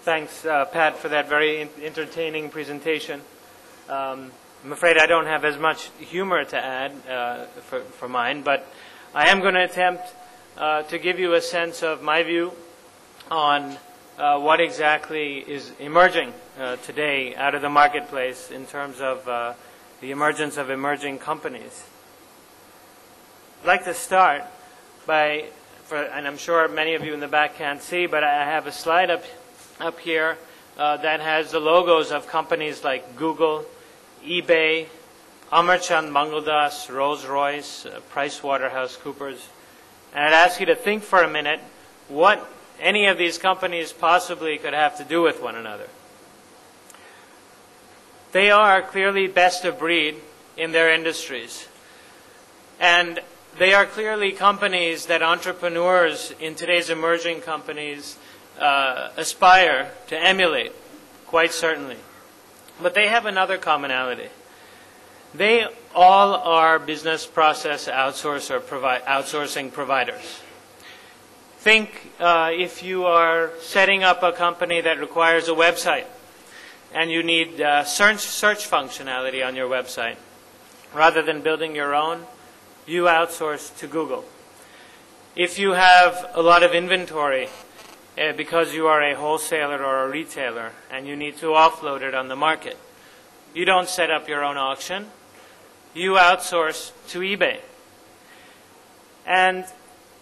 Thanks, Pat, for that very entertaining presentation. I'm afraid I don't have as much humor to add for mine, but I am going to attempt to give you a sense of my view on what exactly is emerging today out of the marketplace in terms of the emergence of emerging companies. I'd like to start by, and I'm sure many of you in the back can't see, but I have a slide up here that has the logos of companies like Google, eBay, Amarchand Mangaldas, Rolls-Royce, PricewaterhouseCoopers. And I'd ask you to think for a minute what any of these companies possibly could have to do with one another. They are clearly best of breed in their industries. And they are clearly companies that entrepreneurs in today's emerging companies aspire to emulate, quite certainly. But they have another commonality. They all are business process outsourcing providers. Think if you are setting up a company that requires a website and you need search functionality on your website. Rather than building your own, you outsource to Google. If you have a lot of inventory because you are a wholesaler or a retailer and you need to offload it on the market, you don't set up your own auction. You outsource to eBay. And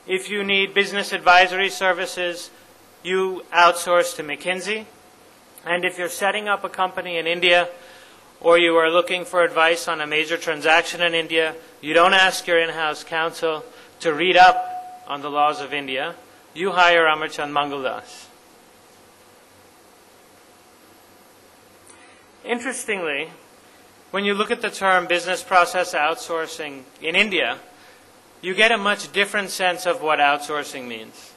if you need business advisory services, you outsource to McKinsey. And if you're setting up a company in India or you are looking for advice on a major transaction in India, you don't ask your in-house counsel to read up on the laws of India. You hire Amarchand Mangaldas. Interestingly, when you look at the term business process outsourcing in India, you get a much different sense of what outsourcing means.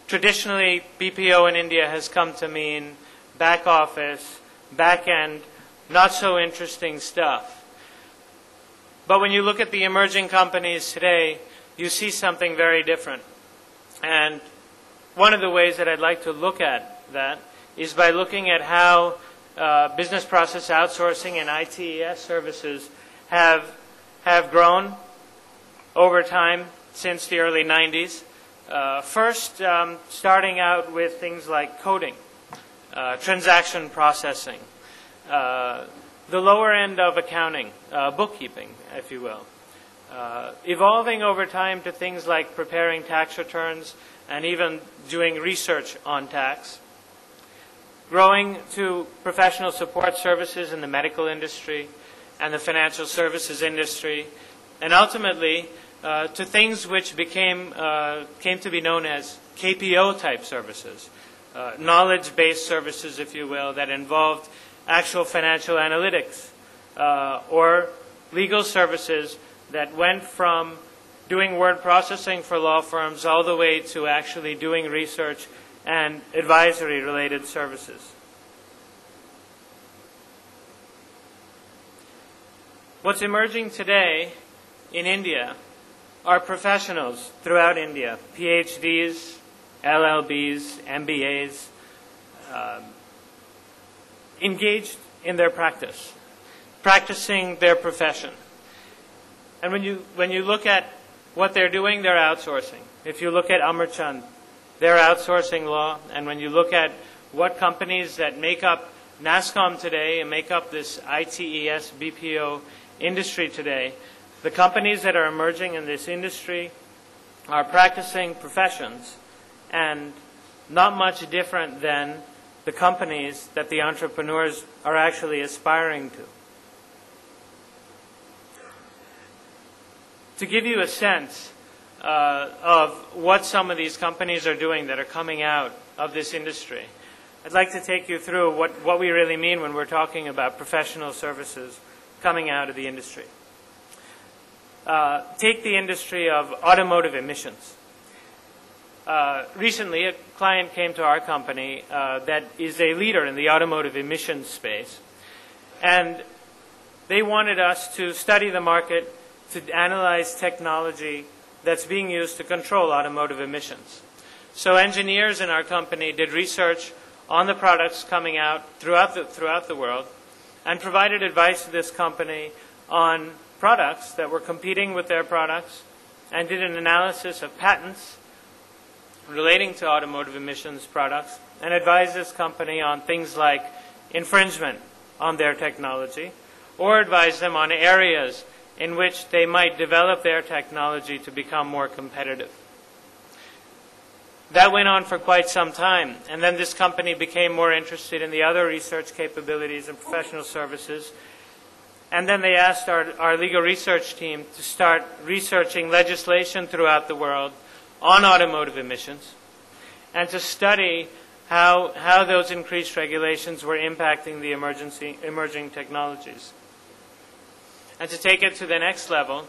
Traditionally, BPO in India has come to mean back office, back end, not so interesting stuff. But when you look at the emerging companies today, you see something very different. And one of the ways that I'd like to look at that is by looking at how business process outsourcing and ITES services have grown over time since the early 90s. First, starting out with things like coding, transaction processing, the lower end of accounting, bookkeeping, if you will. Evolving over time to things like preparing tax returns and even doing research on tax. Growing to professional support services in the medical industry and the financial services industry, and ultimately to things which came to be known as KPO-type services, knowledge-based services, if you will, that involved actual financial analytics, or legal services that went from doing word processing for law firms all the way to actually doing research and advisory-related services. What's emerging today in India are professionals throughout India, PhDs, LLBs, MBAs, engaged in their practice, practicing their profession. And when you look at what they're doing, they're outsourcing. If you look at Amarchand, they're outsourcing law. And when you look at what companies that make up NASSCOM today and make up this ITES BPO industry today, the companies that are emerging in this industry are practicing professions and not much different than the companies that the entrepreneurs are actually aspiring to. To give you a sense of what some of these companies are doing that are coming out of this industry, I'd like to take you through what we really mean when we're talking about professional services coming out of the industry. Take the industry of automotive emissions. Recently, a client came to our company that is a leader in the automotive emissions space, and they wanted us to study the market to analyze technology that's being used to control automotive emissions. So engineers in our company did research on the products coming out throughout the world, and provided advice to this company on products that were competing with their products, and did an analysis of patents relating to automotive emissions products, and advised this company on things like infringement on their technology, or advised them on areas in which they might develop their technology to become more competitive. That went on for quite some time, and then this company became more interested in the other research capabilities and professional services, and then they asked our legal research team to start researching legislation throughout the world on automotive emissions, and to study how those increased regulations were impacting the emerging technologies. And to take it to the next level,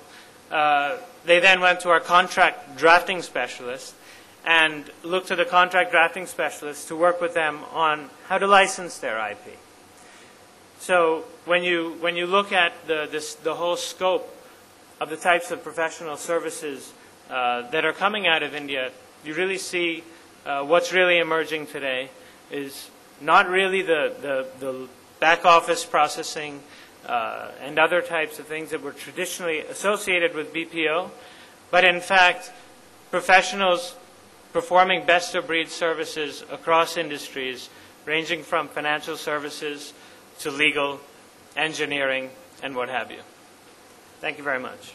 they then went to our contract drafting specialist and looked to the contract drafting specialist to work with them on how to license their IP. So when you look at the whole scope of the types of professional services that are coming out of India, you really see what's really emerging today is not really the back office processing and other types of things that were traditionally associated with BPO, but in fact professionals performing best-of-breed services across industries, ranging from financial services to legal, engineering, and what have you. Thank you very much.